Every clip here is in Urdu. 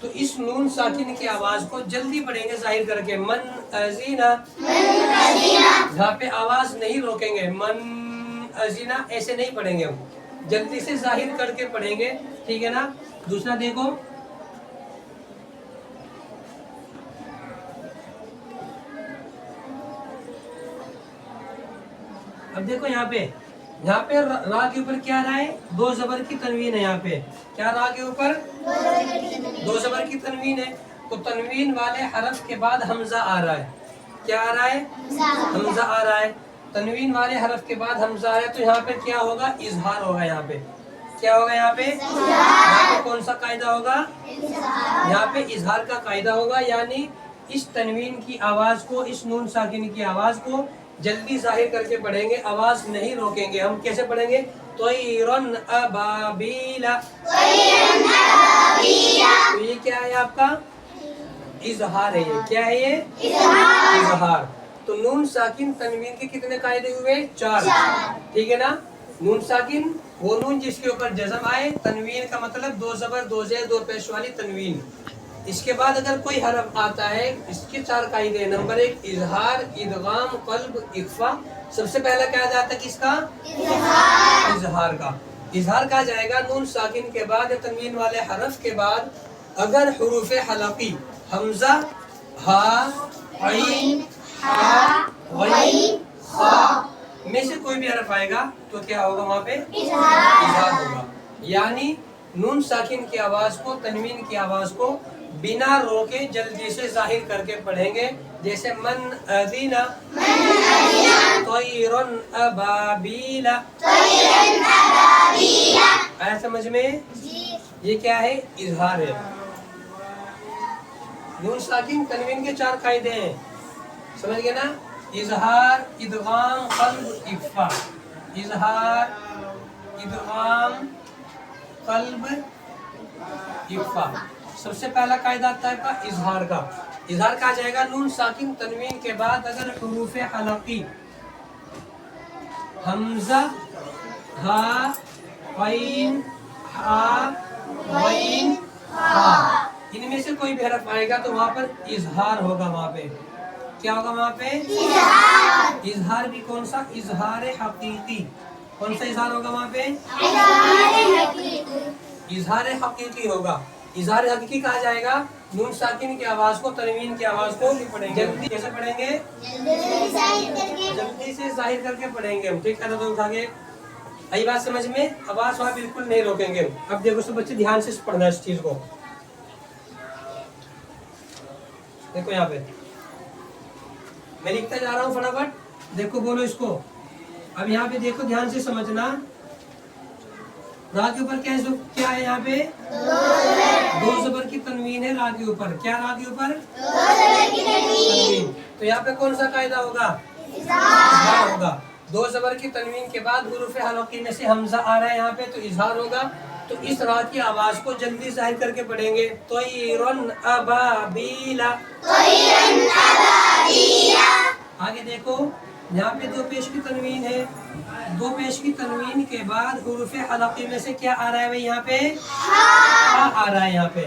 تو اس نون ساکن کی آواز کو جلدی پڑھیں گے ظاہر کر کے، من ازینا، یہاں پہ آواز نہیں روکیں گے، من ازینا ایسے نہیں پڑھیں گے، ہم جلدی سے ظاہر کر کے پڑھیں گے، ٹھیک ہے نا۔ دوسرا دیکھو، اب دیکھو یہاں پہ را کے اوپر کیا رہا ہے؟ دو زبر کی تنوین ہے، یہاں پہ کیا را کے اوپر دو زبر کی تنوین ہے، تو تنوین والے حرف کے بعد حمزہ آ رہا ہے، کیا آ رہا ہے؟ حمزہ آ رہا ہے، تنوین والے حرف کے بعد حمزہ آ رہا ہے، تو یہاں پہ کیا ہوگا؟ اظہار ہوگا، یہاں پہ کیا ہوگا؟ یہاں پہ کون سا قاعدہ ہوگا؟ یہاں پہ اظہار کا قاعدہ ہوگا، یعنی اس تنوین کی آواز کو، اس نون ساکن کی آواز کو جلدی ظاہر کر کے پڑھیں گے، آواز نہیں روکیں گے۔ ہم کیسے پڑھیں گے؟ طیرن ابابیلا، تو یہ کیا ہے آپ کا؟ اظہار ہے، یہ کیا ہے؟ یہ اظہار۔ تو نون ساکن تنوین کے کتنے قاعدے ہوئے؟ 4، ٹھیک ہے نا۔ نون ساکن وہ نون جس کے اوپر جزم آئے، تنوین کا مطلب دو زبر دو زیر دو پیش والی تنوین۔ اس کے بعد اگر کوئی حرف آتا ہے، اس کے 4 قاعدے، نمبر 1 اظہار، ادغام، قلب، اخفا۔ سب سے پہلا کیا جاتا ہے کس کا؟ اظہار کا۔ اظہار کہا جائے گا نون ساکن کے بعد، تنوین والے حرف کے بعد اگر حروف حلقی حمزہ، ہا، عین، ہا، غین، خا میں سے کوئی بھی حرف آئے گا تو کیا ہوگا؟ وہاں پہ اظہار ہوگا، یعنی نون ساکن کی آواز کو، تنوین کی آواز کو بنا روکے جلدی سے ظاہر کر کے پڑھیں گے، جیسے من اذینا، طیرن ابابیلا، آیا سمجھ میں؟ یہ کیا ہے؟ اظہار ہے۔ نون ساکن تنوین کے 4 قاعدے ہیں، سمجھ گئے نا؟ اظہار، ادغام، قلب، اخفا۔ اظہار، ادغام، قلب، اخفا۔ سب سے پہلا قاعدہ آتا ہے اظہار کا۔ اظہار کہا جائے گا نون ساکن تنوین کے بعد اگر حروف حلقی حمزہ، ہا، عین، ہا، غین، خا ان میں سے کوئی بھی حرف آئے گا تو وہاں پر اظہار ہوگا، وہاں پہ کیا ہوگا؟ وہاں پہ اظہار بھی کون سا؟ اظہار حقیقی۔ کون سا اظہار ہوگا وہاں پہ؟ اظہار حقیقی ہوگا۔ اظہار حقیقی کہا جائے گا نون ساکن کی آواز کو، تنوین کی آواز کو جلدی کیسے پڑھیں گے؟ جلدی سے ظاہر کر کے پڑھیں گے ہم، ٹھیک ہے نا؟ تو اٹھا کے آئی بات سمجھ میں؟ آواز وہاں بالکل نہیں روکیں گے۔ اب دیکھو سب بچے دھیان سے پڑھنا اس چیز کو، دیکھو یہاں پہ میں لکھتا جا رہا ہوں فٹافٹ، دیکھو بولو اس کو۔ اب یہاں پہ دیکھو دھیان سے سمجھنا، را کے اوپر کیا ہے؟ یہاں پہ 2 زبر کی تنوین ہے، را کے اوپر کیا؟ را کے اوپر تنوین، تو یہاں پہ کون سا قاعدہ ہوگا؟ اظہار ہوگا۔ 2 زبر کی تنوین کے بعد حروف حلقی میں سے حمزہ آ رہا ہے یہاں پہ، تو اظہار ہوگا، تو اس را کی آواز کو جلدی ظاہر کر کے پڑھیں گے، طیرن ابابیلا۔ آگے دیکھو یہاں پہ 2 پیش کی تنوین ہے، 2 پیش کی تنوین کے بعد حروف حلقی میں سے کیا آ رہا ہے بھائی؟ یہاں پہ ہا آ رہا ہے یہاں پہ،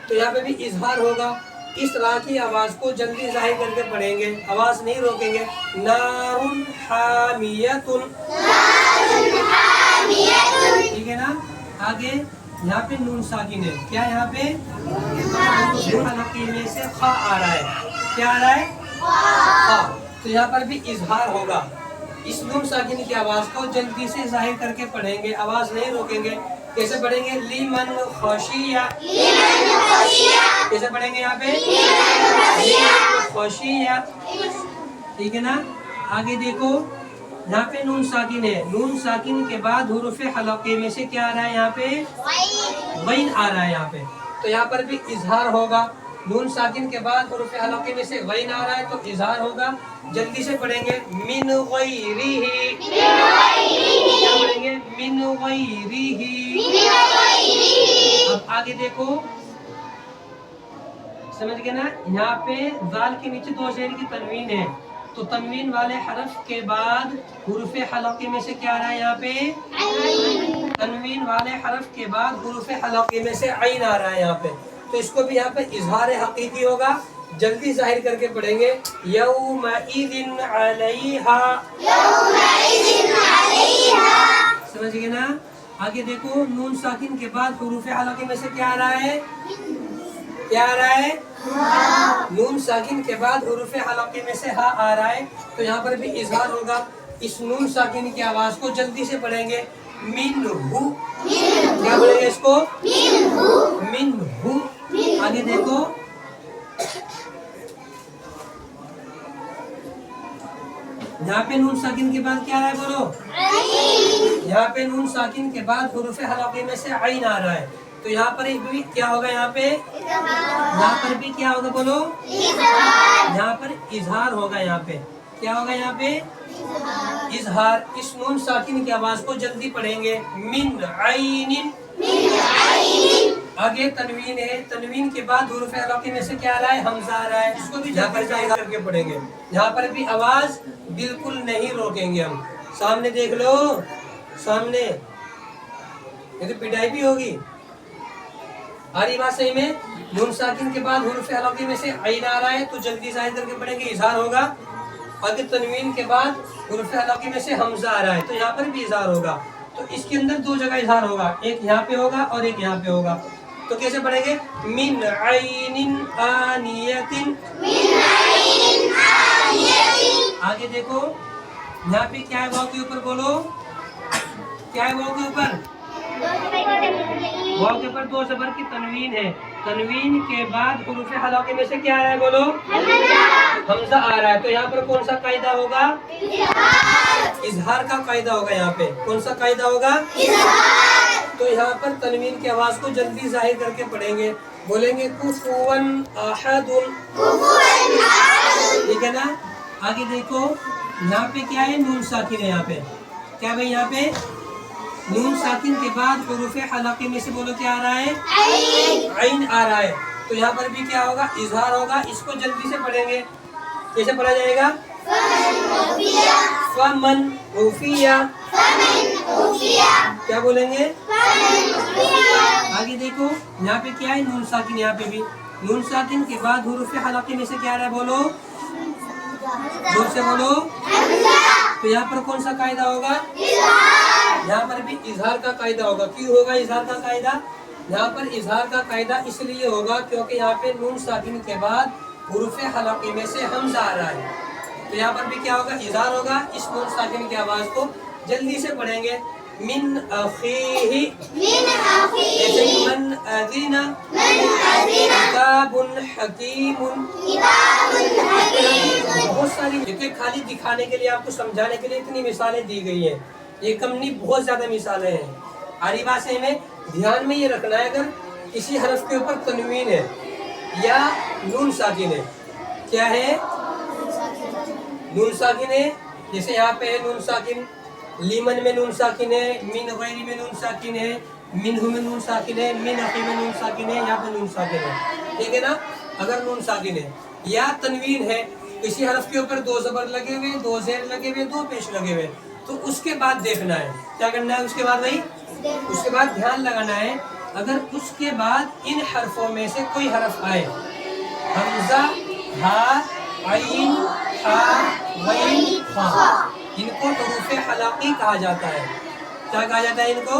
تو یہاں پہ بھی اظہار ہوگا۔ اس را کی آواز کو جلدی ظاہر کر کے پڑھیں گے، آواز نہیں روکیں گے۔ نار حامیۃ، ٹھیک ہے نا؟ آگے یہاں پہ نون ساکن ہے، کیا یہاں پہ حروف حلقی میں سے خا آ رہا ہے، کیا آ رہا ہے؟ خا، تو یہاں پر بھی اظہار ہوگا۔ اس نون ساکن کی آواز کو جلدی سے ظاہر کر کے پڑھیں گے، آواز نہیں روکیں گے۔ کیسے پڑھیں گے؟ لیمن خشیہ، کیسے پڑھیں گے یہاں پہ؟ لیمن خشیہ، ٹھیک ہے نا؟ آگے دیکھو یہاں پہ نون ساکن ہے، نون ساکن کے بعد حروف حلقی میں سے کیا آ رہا ہے؟ یہاں پہ غین آ رہا ہے یہاں پہ، تو یہاں پر بھی اظہار ہوگا۔ نون ساکن کے بعد حروف حلقی میں سے غین آ رہا ہے تو اظہار ہوگا، جلدی سے پڑھیں گے۔ من غیرہ، کیا پڑھیں گے؟ من غیرہ۔ اب آگے دیکھو، سمجھ گئے نا؟ یہاں پہ ذال کے نیچے 2 زیر کی تنوین ہے، تو تنوین والے حرف کے بعد حروف حلقی میں سے کیا آ رہا ہے؟ یہاں پہ تنوین والے حرف کے بعد حروف حلقی میں سے عین آ رہا ہے یہاں پہ، تو اس کو بھی یہاں پہ اظہار حقیقی ہوگا، جلدی ظاہر کر کے پڑھیں گے یومئذ علیہا، سمجھ گئے نا؟ آگے دیکھو نون ساکن کے بعد حروف حلقے میں سے کیا آ رہا ہے؟ کیا آ رہا ہے؟ نون ساکن کے بعد حروف حلقے میں سے ہا آ رہا ہے، تو یہاں پر بھی اظہار ہوگا۔ اس نون ساکن کی آواز کو جلدی سے پڑھیں گے، منہو، کیا پڑھیں گے اس کو؟ منہو۔ آگے دیکھو یہاں پہ نون ساکن کے بعد کیا آ رہا ہے؟ بولو، یہاں پہ نون ساکن کے بعد حروف حلقے میں سے عین آ رہا ہے، تو یہاں پر بھی کیا ہوگا؟ یہاں پہ یہاں پر بھی کیا ہوگا؟ بولو، یہاں پر اظہار ہوگا۔ یہاں پہ کیا ہوگا؟ یہاں پہ اظہار۔ اس نون ساکن کی آواز کو جلدی پڑھیں گے، من عین۔ آگے تنوین ہے، تنوین کے بعد حروف حلقے میں سے کیا آ رہا ہے؟ حمزہ آ رہا ہے، اس کو بھی یہاں پر ظاہر کر کے پڑھیں گے۔ یہاں پر بھی آواز بالکل نہیں روکیں گے ہم۔ سامنے دیکھ لو، سامنے یہ تو پٹائی بھی ہوگی۔ آ رہی بات صحیح میں؟ نون ساکن کے بعد حروف حلقے میں سے عین آ رہا ہے تو جلدی ظاہر کر کے پڑھیں گے، اظہار ہوگا۔ آگے تنوین کے بعد حروف حلقے میں سے حمزہ آ رہا ہے تو یہاں پر بھی اظہار ہوگا۔ تو اس کے اندر دو جگہ اظہار ہوگا، ایک یہاں پہ ہوگا اور ایک یہاں پہ ہوگا۔ تو کیسے پڑھیں گے؟ من عین آنیۃ۔ آگے دیکھو یہاں پہ کیا ہے؟ واو کے اوپر بولو، کیا ہے واو کے اوپر؟ واو کے اوپر دو زبر کی تنوین ہے، تنوین کے بعد حروف حلقے میں سے کیا آ رہا ہے؟ بولو، حمزہ آ رہا ہے، تو یہاں پر کون سا قاعدہ ہوگا؟ اظہار کا قاعدہ ہوگا۔ یہاں پہ کون سا قاعدہ ہوگا؟ تو یہاں پر تنوین کی آواز کو جلدی ظاہر کر کے پڑھیں گے، بولیں گے کفوا احد، ٹھیک ہے نا؟ آگے دیکھو یہاں پہ کیا ہے؟ نون ساکن ہے۔ یہاں پہ کیا بھائی؟ یہاں پہ نون ساکن کے بعد حروف حلقے میں سے بولو کیا آ رہا ہے؟ عین آ رہا ہے، تو یہاں پر بھی کیا ہوگا؟ اظہار ہوگا۔ اس کو جلدی سے پڑھیں گے، کیسے پڑھا جائے گا؟ فمن عفیہ، کیا بولیں گے؟ آگے دیکھو یہاں پہ کیا ہے؟ نون ساکن۔ یہاں پہ بھی نون ساکن کے بعد حروف حلقے میں سے کیا آ رہا ہے؟ بولو، زور سے بولو۔ تو یہاں پر کون سا قاعدہ ہوگا؟ یہاں پر بھی اظہار کا قاعدہ ہوگا۔ کیوں ہوگا اظہار کا قاعدہ؟ یہاں پر اظہار کا قاعدہ اس لیے ہوگا کیونکہ یہاں پہ نون ساکن کے بعد حروف حلقے میں سے حمزہ آ رہا ہے، تو یہاں پر بھی کیا ہوگا؟ اظہار ہوگا۔ اس نون ساکن کی آواز کو جلدی سے پڑھیں گے، من اخیہ، جیسے من اذن، کتاب حکیم۔ بہت ساری خالی دکھانے کے لیے، آپ کو سمجھانے کے لیے اتنی مثالیں دی گئی ہیں، یہ کم نہیں، بہت زیادہ مثالیں ہیں۔ آری بات سے میں دھیان میں یہ رکھنا ہے، اگر کسی حرف کے اوپر تنوین ہے یا نون ساکن ہے، کیا ہے؟ نون ساکن ہے، جیسے یہاں پہ ہے نون ساکن، لیمن میں نون ساکن ہے، من غیر میں نون ساکن ہے، منہ میں نون ساکن ہے، من اخی میں نون ساکن ہے، یہاں پہ نون ساکن ہے، ٹھیک ہے نا؟ اگر نون ساکن ہے یا تنوین ہے، کسی حرف کے اوپر دو زبر لگے ہوئے، دو زیر لگے ہوئے، دو پیش لگے ہوئے، تو اس کے بعد دیکھنا ہے، کیا کرنا ہے اس کے بعد بھائی؟ اس کے بعد دھیان لگانا ہے، اگر اس کے بعد ان حرفوں میں سے کوئی حرف آئے، حمزہ، ہا، عین، ہا، غین، خا، ان کو حروف حلقی کہا جاتا ہے۔ کیا کہا جاتا ہے ان کو؟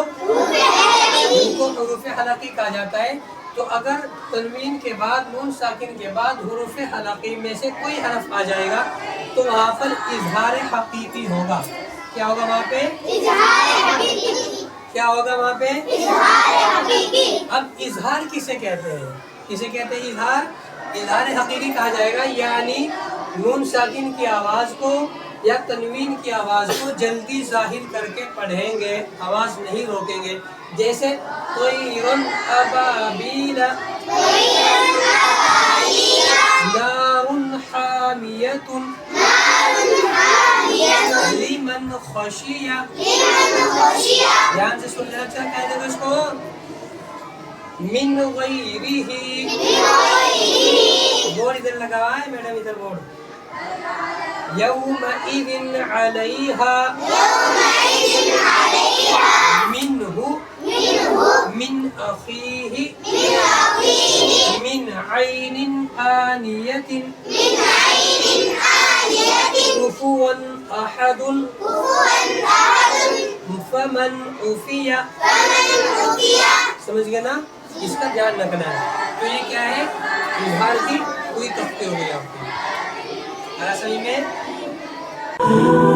ان کو حروف حلقی کہا جاتا ہے۔ تو اگر تنوین کے بعد نون ساکن کے بعد حروف حلقی میں سے کوئی حرف آ جائے گا تو وہاں پر اظہار حقیقی ہوگا۔ کیا ہوگا وہاں پہ؟ کیا ہوگا وہاں پہ؟ اب اظہار کسے کہتے ہیں؟ کسے کہتے ہیں اظہار؟ اظہار حقیقی کہا جائے گا، یعنی نون ساکن کی آواز کو یا تنوین کی آواز کو جلدی ظاہر کر کے پڑھیں گے، آواز نہیں روکیں گے۔ جیسے طیرن ابابیل، نارن حامیۃ، لمن خشیہ، دھیان سے سن لینا چاہتا ہے اس کو، من غیرہ، بورڈ ادھر لگا ہوا ہے میڈم، ادھر بورڈ، یومئذ علیہا، منہ، من اخیہ، من عين آنية كفوا أحد فمن عفي سمجھ گئے نا؟ اس کا دھیان رکھنا ہے. تو یہ کیا ہے؟ اظہار کی کوئی تختے ہو گئی آپ کی. آیا سمجھ میں؟